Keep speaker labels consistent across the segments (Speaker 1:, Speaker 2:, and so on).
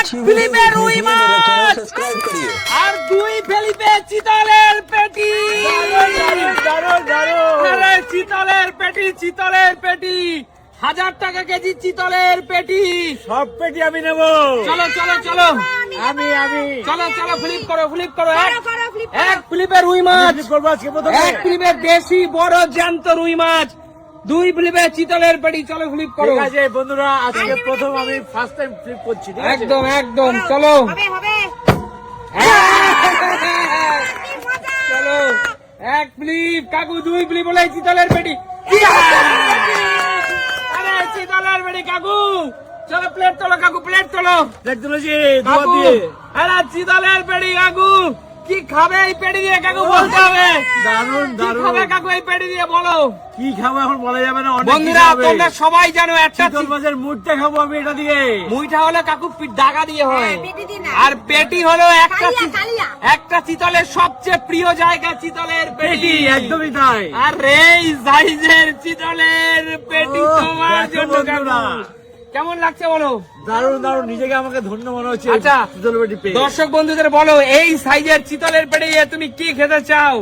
Speaker 1: Philippe রুই মাছ আর 2 Philippe চিতলের পেটি। আরে চিতলের পেটি, চিতলের পেটি, 1000 টাকা কেজি চিতলের পেটি।
Speaker 2: সব পেটি আমি নেব।
Speaker 1: চলো চলো চলো,
Speaker 2: আমি
Speaker 1: চলো চলো, ফ্লিপ করো, ফ্লিপ করো। এক ফ্লিপে রুই মাছ,
Speaker 2: করবো আজকে প্রথমে।
Speaker 1: এক ফ্লিপে দেশি বড় জ্যান্ত রুই মাছ, 2 ফ্লিপে চিতলের পেটি। চলো ফ্লিপ করো।
Speaker 2: ঠিক আছে বন্ধুরা, আজকে প্রথম আমি ফার্স্ট টাইম ফ্লিপ করছি। ঠিক আছে?
Speaker 1: একদম একদম, চলো চলো। এক ফ্লিপ কাকু, 2 ফ্লিপ হলে চিতলের পেটি। আরে চিতলের পেটি কাকু, চলো প্লেট তোলো কাকু, প্লেট তোলো।
Speaker 2: দেখ তুলেছি
Speaker 1: কাকু,
Speaker 2: দিয়ে।
Speaker 1: আরে চিতলের পেটি কাকু, কি খাবে এই পেটি দিয়ে কাকু বলতে হবে।
Speaker 2: দারুন
Speaker 1: কি খাবে কাকু এই পেটি দিয়ে বলো।
Speaker 2: কি খাবো এখন বলা যাবে না। অনেক
Speaker 1: বন্ধুরা তোমরা সবাই জানো একটা
Speaker 2: চিতল মাছের মুড়টা খাবো আমি এটা দিয়ে।
Speaker 1: মুইটা হলো কাকু ডাগা দিয়ে হয়, আর পেটি হলো একটা চিতলের সবচেয়ে প্রিয় জায়গা, চিতলের পেটি।
Speaker 2: একদমই তাই।
Speaker 1: আর এই সাইজের চিতলের পেটি তোমার জন্য কাকু। কেমন লাগছে বলো?
Speaker 2: দারুন দারুন, নিজেকে আমাকে ধন্য মনে হচ্ছে।
Speaker 1: আচ্ছা
Speaker 2: চিতল পেটি পেয়ে।
Speaker 1: দর্শক বন্ধুদের বলো, এই সাইজের চিতলের পেটি দিয়ে তুমি কি খেতে চাও?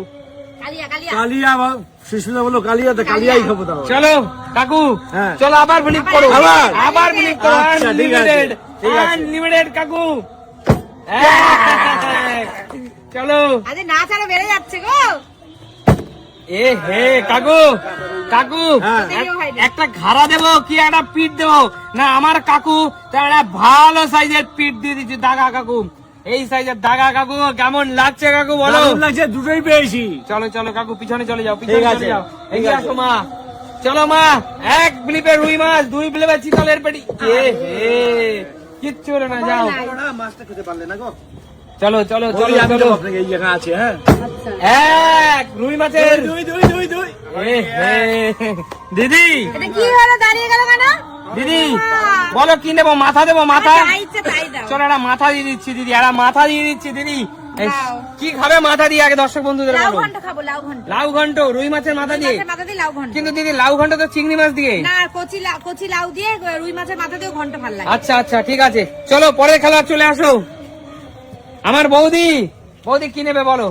Speaker 2: কালিয়া শিশুদা বলো কালিয়া, তো কালিয়াই খাবো তাহলে।
Speaker 1: চলো কাকু,
Speaker 2: হ্যাঁ।
Speaker 1: চলো আবার ফ্লিপ করো, আবার ফ্লিপ করো।
Speaker 2: আচ্ছা, ঠিক আছে,
Speaker 1: আনলিমিটেড,
Speaker 2: ঠিক আছে।
Speaker 1: আনলিমিটেড কাকু। চলো।
Speaker 3: আরে না ছাড়া বেড়ে যাচ্ছে গো।
Speaker 1: এ হে কাকু, কাকু
Speaker 2: হ্যাঁ।
Speaker 1: একটা ঘাড়া দেবো কি একটা পিঠ দেবো? না আমার কাকু তা একটা ভালো সাইজের পিঠ দিয়ে দিচ্ছি, দাগা কাকু। এই সাইজের দাগা কাকু, কেমন লাগছে কাকু বলো?
Speaker 2: দারুণ লাগছে, দুটোই পেয়েছি।
Speaker 1: চলো চলো কাকু, পিছনে চলে যাও,
Speaker 2: ঠিক
Speaker 1: পিছনে
Speaker 2: আছে,
Speaker 1: চলে যাও।
Speaker 2: ঠিক
Speaker 1: এগিয়ে
Speaker 2: আছে।
Speaker 1: আসো মা। চলো মা, এক ফ্লিপে রুই মাছ, 2 ফ্লিপে চিতলের পেটি। এ হে, কিচ্ছু হলো না, যাও।
Speaker 2: মাছটা খেতে পারলে না গো।
Speaker 1: চলো চলো
Speaker 2: ওই
Speaker 1: চলো
Speaker 2: আমি
Speaker 1: চলো।
Speaker 2: দেবো আপনাকে, এই জায়গা আছে। হ্যাঁ,
Speaker 1: এক রুই মাছের।
Speaker 2: দুই।
Speaker 1: এ হে, দিদি
Speaker 3: এটা কি হলো, দাঁড়িয়ে গেল কেন?
Speaker 1: দিদি বলো কি নেবো? মাথা দেবো? মাথা,
Speaker 3: যা ইচ্ছে তাই দাও।
Speaker 1: চলো একটা মাথা দিয়ে দিচ্ছি দিদি, একটা মাথা দিয়ে দিচ্ছি দিদি। এই,
Speaker 3: দাও।
Speaker 1: কি খাবে মাথা দিয়ে আগে দর্শক বন্ধুদের
Speaker 3: লাউ
Speaker 1: বলো।
Speaker 3: ঘন্ট খাবো, লাউ ঘন্ট।
Speaker 1: লাউ ঘন্ট রুই মাছের মাথা দিয়ে?
Speaker 3: মাছের মাথা দিয়ে লাউ ঘন্ট।
Speaker 1: কিন্তু দিদি লাউ ঘন্ট তো চিংড়ি মাছ দিয়ে।
Speaker 3: না, কচি লাউ দিয়ে রুই মাছের মাথা দিয়ে ঘন্ট ভালো লাগে।
Speaker 1: আচ্ছা আচ্ছা, ঠিক আছে, চলো পরের খেলা চলে আসো। আমার বৌদি, বৌদি কি নেবে বলো?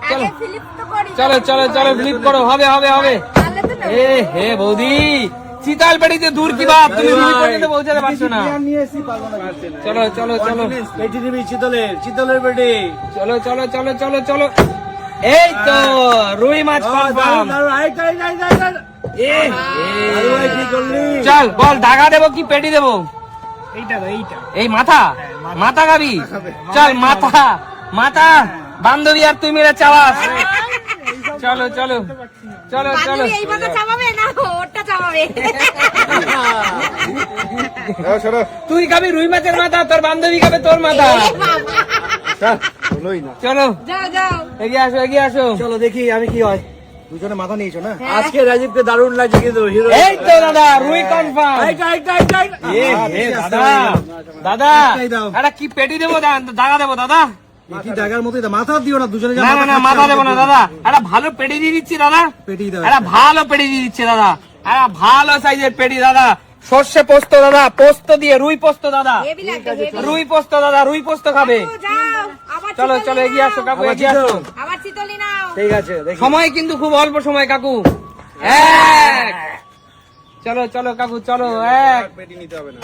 Speaker 1: চলো
Speaker 3: আগে ফিলিপ তো করি।
Speaker 1: চলো চলো চলো, ফ্লিপ করো, হবে হবে হবে।
Speaker 3: তাহলে তো নেবো।
Speaker 1: এ হে বৌদি, চিতাল পেটিতে দূর কি বাপ, তুমি রুই পর্যন্ত পৌঁছাতে পারছো না। চলো চলো চলো
Speaker 2: পেটি দিবি, চিতলের পেটি।
Speaker 1: চলো চলো চলো চলো চলো। এই তো রুই মাছ কনফার্ম। এ হে।
Speaker 2: কি করলি?
Speaker 1: চল বল, ধাগা দেবো কি পেটি দেবো? এই মাথা, মাথা খাবি? চল মাথা, মাথা বান্ধবী আর তুই মিলে চাওয়াস। চলো চলো চলো চলো।
Speaker 3: বান্ধবী এই মাথা চাপাবে না, ওরটা চাপাবে।
Speaker 1: তুই খাবি রুই মাছের মাথা, তোর বান্ধবী খাবে তোর মাথা। চলো
Speaker 3: যাও যাও।
Speaker 1: এগিয়ে আসো, এগিয়ে আসো।
Speaker 2: চলো দেখি আমি কি হয়। দুজনে মাথা নিয়েছো না? আজকে রাজীবকে দারুণ লাগছে কিন্তু হিরো।
Speaker 1: এই তো দাদা, রুই কনফার্ম। এ হে দাদা, দাদা একটা কি পেটি দেবো? দাগা দেবো দাদা?
Speaker 2: কি জায়গার মতোই মাথা দিও না, দুজনে
Speaker 1: না না না, মাথা দেবো না দাদা, একটা ভালো পেটি দিয়ে দিচ্ছি দাদা।
Speaker 2: পেটি দাও।
Speaker 1: একটা ভালো পেটি দিয়ে দিচ্ছি দাদা, একটা ভালো সাইজের পেটি দাদা। সর্ষে পোস্ত দাদা, পোস্ত দিয়ে রুই পোস্ত দাদা,
Speaker 3: হেভি লাগবে, হেভি।
Speaker 1: রুই পোস্ত দাদা, রুই পোস্ত খাবে।
Speaker 3: যাও, আবার
Speaker 1: চলো
Speaker 3: চিতলি
Speaker 1: চলো এগিয়ে আসো
Speaker 3: নাও।
Speaker 1: কাকু, এগিয়ে আসো।
Speaker 3: আবার চিতলি নাও।
Speaker 2: ঠিক আছে দেখি।
Speaker 1: সময় কিন্তু খুব অল্প সময় কাকু। এক, চলো চলো কাকু, চলো এক।
Speaker 2: পেটি নিতে হবে না।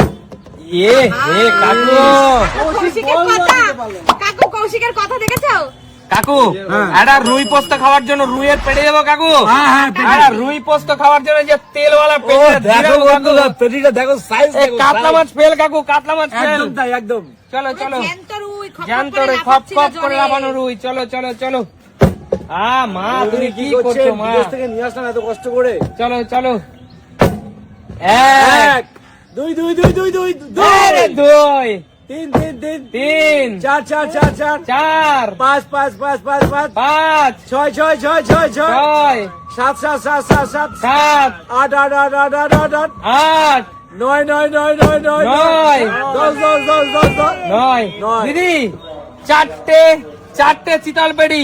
Speaker 1: এ হে কাকু,
Speaker 3: কৌশিকের কথা, কাকু কৌশিকের কথা দেখেছো?
Speaker 1: কাকু
Speaker 2: হ্যাঁ।
Speaker 1: একটা রুই পোস্ত খাওয়ার জন্য রুইয়ের পেটে দেবো কাকু।
Speaker 2: হ্যাঁ, হ্যাঁ, পেটি।
Speaker 1: একটা রুই পোস্ত খাওয়ার জন্য যে তেলওয়ালা পেটে
Speaker 2: দেখো বন্ধুরা, পেটিটা দেখো, সাইজ
Speaker 1: এই কাতলা মাছ ফেল কাকু, কাতলা মাছ ফেল।
Speaker 2: একদম তাই, একদম।
Speaker 1: চলো চলো,
Speaker 3: জ্যান্ত রুই, খপ খপ
Speaker 1: জ্যান্ত
Speaker 3: করে
Speaker 1: রে, খপ
Speaker 3: লাফাচ্ছিল
Speaker 1: খপ করে
Speaker 3: জলে।
Speaker 1: লাফানো রুই। চলো চলো চলো। মা তুমি কি
Speaker 2: করছে?
Speaker 1: করছো মা?
Speaker 2: বিদেশ থেকে নিয়ে আসলাম এত কষ্ট করে।
Speaker 1: চলো চলো। এক,
Speaker 2: দুই,
Speaker 1: আরে দুই,
Speaker 2: তিন,
Speaker 1: তিন,
Speaker 2: চার,
Speaker 1: চার,
Speaker 2: পাঁচ,
Speaker 1: পাঁচ,
Speaker 2: ছয়,
Speaker 1: ছয়,
Speaker 2: সাত,
Speaker 1: সাত,
Speaker 2: আট,
Speaker 1: আট,
Speaker 2: নয়,
Speaker 1: নয়,
Speaker 2: দশ।
Speaker 1: নয়।
Speaker 2: নয়।
Speaker 1: দিদি চারটে চিতল পেটি,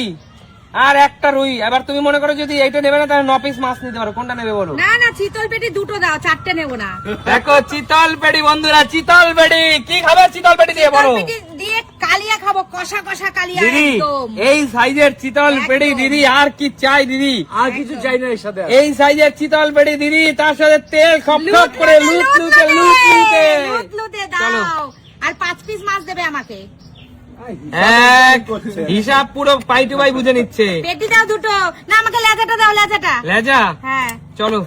Speaker 1: আর একটা রুই। এবার তুমি মনে করো যদি এইটা নেবে না তাহলে 9 পিস মাছ নিতে পারো, কোনটা নেবে বলো?
Speaker 3: না না, চিতল পেটি দুটো দাও, 4টে নেবো না।
Speaker 1: দেখো চিতল পেটি বন্ধুরা, চিতল পেটি কি খাবে চিতল পেটি দিয়ে বলো?
Speaker 3: চিতল পেটি দিয়ে কালিয়া খাবো, কষা কষা কালিয়া
Speaker 1: দিদি
Speaker 3: একদম।
Speaker 1: এই সাইজের চিতল পেটি দিদি, আর কি চাই দিদি?
Speaker 2: আর কিছু চাই না এর সাথে।
Speaker 1: এই সাইজের চিতল পেটি দিদি, তার সাথে তেল খপ খপ করে লুটলুটে
Speaker 3: লুটলুটে
Speaker 1: চলো।
Speaker 3: দাও। আর 5 পিস মাছ দেবে আমাকে।
Speaker 1: এক হিসাব পুরো পাই টু পাই বুঝে নিচ্ছে।
Speaker 3: পেটি দাও দুটো, না আমাকে লেজাটা দাও, লেজাটা।
Speaker 1: লেজা
Speaker 3: হ্যাঁ
Speaker 1: চলো,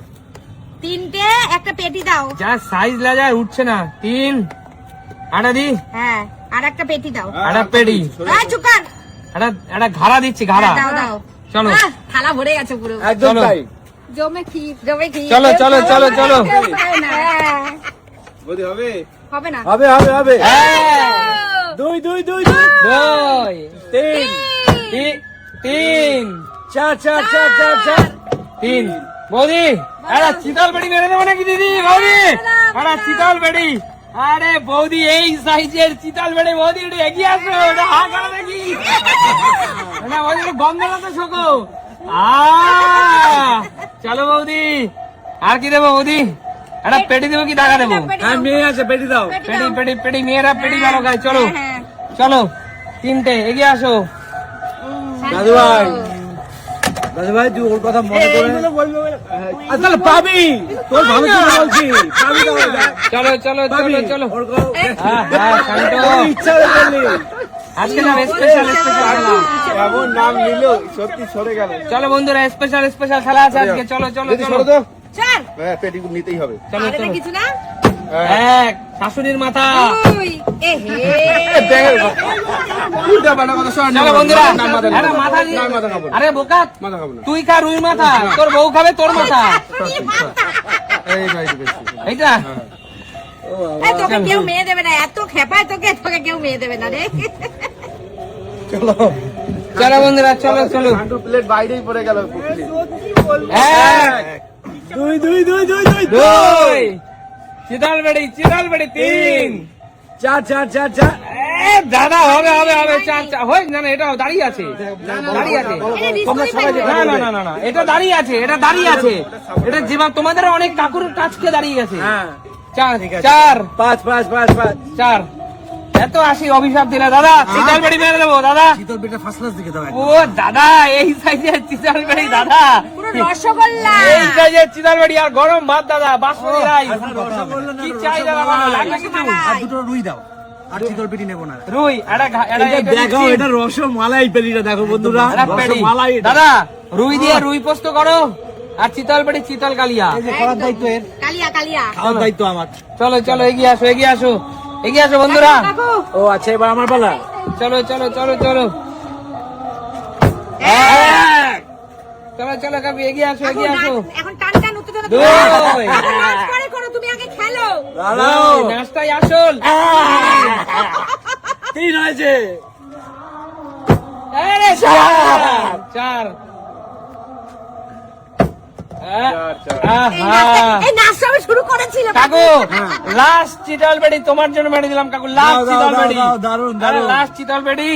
Speaker 3: 3টে, একটা পেটি দাও।
Speaker 1: যা সাইজ লেজা উঠছে না। 3 আটা দি,
Speaker 3: হ্যাঁ আর একটা পেটি দাও।
Speaker 1: আটা পেটি,
Speaker 3: এই চুপ কর।
Speaker 1: একটা ঘাড়া দিচ্ছি, ঘাড়া।
Speaker 3: দাও দাও।
Speaker 1: চলো
Speaker 3: থালা ভরে গেছে পুরো।
Speaker 2: একদম
Speaker 1: চলো।
Speaker 2: তাই।
Speaker 3: জমে ক্ষীর, জমে ক্ষীর।
Speaker 1: চলো, চলো, চলো, চলো।
Speaker 3: কেউ পায় না। হ্যাঁ।
Speaker 2: হবে
Speaker 3: হবে না।
Speaker 2: হবে হবে হবে।
Speaker 1: এক,
Speaker 2: 2 2 2
Speaker 1: দুই,
Speaker 2: 3
Speaker 1: তিন,
Speaker 2: 4 4 4 4 4
Speaker 1: তিন। বৌদি একটা চিতল পেটি মেরে দেবো নাকি দিদি? বৌদি একটা চিতল পেটি। আরে বৌদি এই সাইজের চিতল পেটি, বৌদি একটু এগিয়ে আসো, এটা হা করো নাকি? না বৌদি একটু গন্ধ না তো শোকো। চলো বৌদি, আর কি দেবো বৌদি? একটা পেটি দেবো কি টাকা দেবো?
Speaker 2: হ্যাঁ মেয়ে আছে, পেটি দাও।
Speaker 1: পেটি পেটি পেটি, মেয়েরা পেটি ভালো খায়। চলো
Speaker 3: হ্যাঁ।
Speaker 1: চলো, 3টে, এগিয়ে আসো।
Speaker 2: দাদু ভাই, দাদু ভাই তুই ওর কথা মনে করে তাহলে পাবি, তোর ভালো করে বলছি পাবি।
Speaker 1: চলো চলো চলো চলো।
Speaker 2: ওর কথা
Speaker 1: হ্যাঁ, শান্ত।
Speaker 2: ইচ্ছা করলি
Speaker 1: আজকে না স্পেশাল স্পেশাল খেলা।
Speaker 2: এমন নাম নিল সত্যি সরে গেল।
Speaker 1: চলো বন্ধুরা, স্পেশাল স্পেশাল খেলা আছে আজকে। চলো চলো চলো
Speaker 3: চল।
Speaker 2: হ্যাঁ পেটি নিতেই হবে।
Speaker 1: চলো
Speaker 3: আর এটা
Speaker 1: চলো।
Speaker 3: কিছু না।
Speaker 1: এক শাশুড়ির মাথা।
Speaker 3: ওই এ হে।
Speaker 2: উল্টা পাল্টা কথা শোন।
Speaker 1: চলো বন্ধুরা,
Speaker 2: মাথা
Speaker 1: আরে মাথা দিয়ে-
Speaker 2: মাথা খাবো না।
Speaker 1: আরে বোকা,
Speaker 2: মাথা খাবো না।
Speaker 1: তুই খা রুই মাথা, তোর বউ খাবে তোর মাথা।
Speaker 2: এই ভাই বেশি।
Speaker 1: এইটা
Speaker 3: এই তোকে কেউ মেয়ে দেবে না, এত খেপায় তোকে, তোকে কেউ মেয়ে দেবে না রে।
Speaker 2: চলো
Speaker 1: চলো বন্ধুরা, চলো চলো।
Speaker 2: হান্ডু প্লেট বাইরেই পড়ে গেল।
Speaker 1: এক,
Speaker 2: 2 2 2 2
Speaker 1: দুই, চিতল বেড়ি 3।
Speaker 2: 4 4 4 4
Speaker 1: দাদা হবে হবে হবে, চার চার হয় না না, এটা দাঁড়িয়ে আছে, দাঁড়িয়ে আছে।
Speaker 2: তোমরা সবাই
Speaker 1: না না না না না, এটা দাঁড়িয়ে আছে, এটা দাঁড়িয়ে আছে, এটা যেমন তোমাদের অনেক কাকুর কাছকে দাঁড়িয়ে গেছে।
Speaker 2: হ্যাঁ
Speaker 1: 4
Speaker 2: 5 5 5 5
Speaker 1: 4। এত আসি অভিশাপ দিলে দাদা, চিতল বেড়ি মেরে দেবো দাদা।
Speaker 2: শীতল পেটটা ফার্স্ট ক্লাস দিকে দাও।
Speaker 1: ও দাদা, এই সাইজের চিতল বেড়ি দাদা,
Speaker 3: পুরো রসগোল্লা।
Speaker 1: এই সাইজের চিতল বেড়ি আর গরম ভাত দাদা, বাসমতি রাইস। কি চাই দাদা বলো, লাগবে কিছু?
Speaker 2: আর দুটো রুই দাও। আর শীতল পেটি নেব না।
Speaker 1: রুই
Speaker 2: দেখো এটা রসমালাই পেটিটা দেখো বন্ধুরা। রসমালাই এটা।
Speaker 1: দাদা রুই দিয়ে রুই পোস্ত করো, আর চিতল পেটি চিতল কালিয়া।
Speaker 2: এই যে করার দায়িত্ব এর,
Speaker 3: কালিয়া কালিয়া।
Speaker 2: খাওয়ার দায়িত্ব আমার।
Speaker 1: চলো চলো, এগিয়ে আসো এগিয়ে আসো এগিয়ে আসো বন্ধুরা।
Speaker 3: কাকু,
Speaker 2: ও আচ্ছা এবার আমার পালা।
Speaker 1: চলো চলো চলো চলো। চলো চলো কাকু, এগিয়ে আসো
Speaker 3: কাকু,
Speaker 1: এগিয়ে আসো।
Speaker 3: এখন টান টান উত্তেজনা।
Speaker 1: দুই।
Speaker 3: নাচ করে করো, তুমি আগে খেলো।
Speaker 2: দাঁড়াও।
Speaker 1: ওই, নাচটাই আসল।
Speaker 2: 3 হয়েছে।
Speaker 1: আরে চার চার।
Speaker 3: এই নাচটা আমি শুরু করেছিলাম।
Speaker 1: কাকু লাস্ট চিতল বেড়ি তোমার জন্য মেরে দিলাম কাকু, লাস্ট
Speaker 2: দাও,
Speaker 1: চিতল
Speaker 2: দাও,
Speaker 1: বেড়ি।
Speaker 2: দাও, দারুন, দারুন।
Speaker 1: লাস্ট চিতল বেড়ি।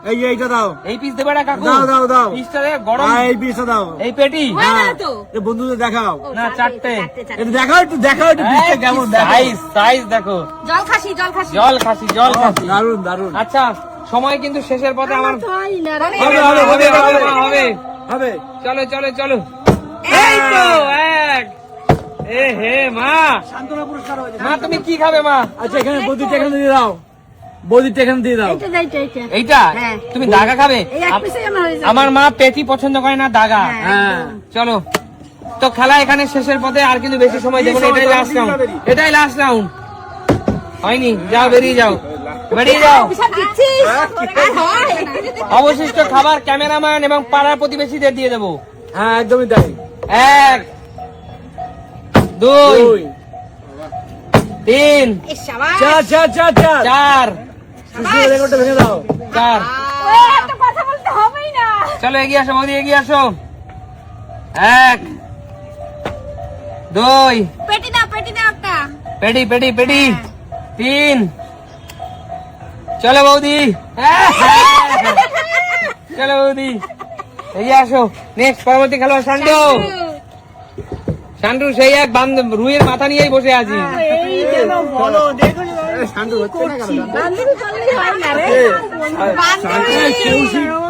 Speaker 2: এই যে এইটা দাও।
Speaker 1: এই পিস দেবে না কাকু?
Speaker 2: দাও, দাও, দাও।
Speaker 1: পিসটা দে, গরম।
Speaker 2: এই পিসটা দাও।
Speaker 1: এই পেটি
Speaker 3: হয়ে গেল তো?
Speaker 2: এ বন্ধুদের দেখাও।
Speaker 3: ও,
Speaker 1: না, চারটে।
Speaker 2: একটু দেখাও, একটু দেখাও, একটু পিসটা কেমন দেখো।
Speaker 1: সাইজ সাইজ দেখো।
Speaker 3: জল খাসি, জল খাসি।
Speaker 1: জল খাসি জল খাসি।
Speaker 2: দারুন দারুন।
Speaker 1: আচ্ছা সময় কিন্তু শেষের পথে আমার।
Speaker 3: হয় না রে।
Speaker 1: হবে হবে হবে হবে হবে।
Speaker 2: হবে।
Speaker 1: চলো চলো চলো। এই তো এক। এ হে মা,
Speaker 2: সান্তনা পুরস্কার হয়েছে।
Speaker 1: মা তুমি কি খাবে মা?
Speaker 2: আচ্ছা এখানে বৌদিটা এখানে দিয়ে দাও। বৌদিটা এখানে দিয়ে দাও।
Speaker 3: এইটা যাইটা এইটা।
Speaker 1: এইটা
Speaker 3: হ্যাঁ।
Speaker 1: তুমি দাগা খাবে?
Speaker 3: এই এক পিসে আমার হয়ে যাবে।
Speaker 1: আমার মা পেটি পছন্দ করে না, দাগা।
Speaker 2: হ্যাঁ
Speaker 1: চলো তো খেলা এখানে শেষের পথে, আর কিন্তু বেশি সময় দেবো না, এটাই লাস্ট রাউন্ড, এটাই লাস্ট রাউন্ড। হয়নি, যাও বেরিয়ে যাও, বেরিয়ে যাও।
Speaker 3: অভিশাপ দিচ্ছিস? আর হয়?
Speaker 1: অবশিষ্ট খাবার ক্যামেরাম্যান এবং পাড়ার প্রতিবেশীদের দিয়ে দেবো।
Speaker 2: হ্যাঁ একদমই তাই।
Speaker 1: 1 2
Speaker 2: দুই
Speaker 1: 3
Speaker 3: এ শাবাশ।
Speaker 2: 4 4 4 4
Speaker 1: 4
Speaker 2: সুশীল রেকর্ডটা ভেঙে দাও।
Speaker 1: 4।
Speaker 3: ও, এত কথা বলতে হবেই না।
Speaker 1: চলো এগিয়ে আসো বৌদি, এগিয়ে আসো। 1 2
Speaker 3: পেটি দাও, পেটি দাও একটা।
Speaker 1: পেটি পেটি পেটি 3। চলো বৌদি, চলো বৌদি। এই আসো নেক্সট পরবর্তী খেলোয়াড় শান্টু। শান্টু সেই এক রুইয়ের মাথা নিয়েই বসে আছি।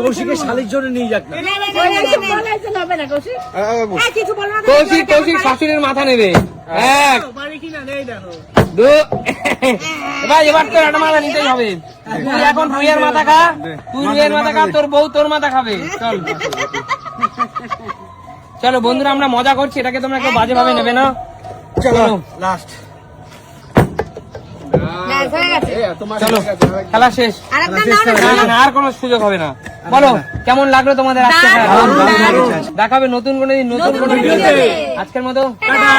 Speaker 2: কৌশিকের শালির জন্য নিয়ে যাক না।
Speaker 1: কৌশিক কৌশিক শাশুড়ির মাথা নেবে। এক দু ভাই এবার তো একটা মাথা নিতেই হবে। তুই এখন রুইয়ের মাথা খা, তুই রুইয়ের মাথা খা, তোর বউ তোর মাথা খাবে। চল চলো বন্ধুরা, আমরা মজা করছি, এটাকে তোমরা কেউ বাজে ভাবে নেবে না। চলো
Speaker 2: লাস্ট
Speaker 1: চলো খেলা শেষ। না, না, আর কোনো সুযোগ হবে না। বলো কেমন লাগলো তোমাদের আজকে? দেখাবে নতুন কোনো দিন নতুন কোনো ভিডিওতে। আজকের মতো টাটা।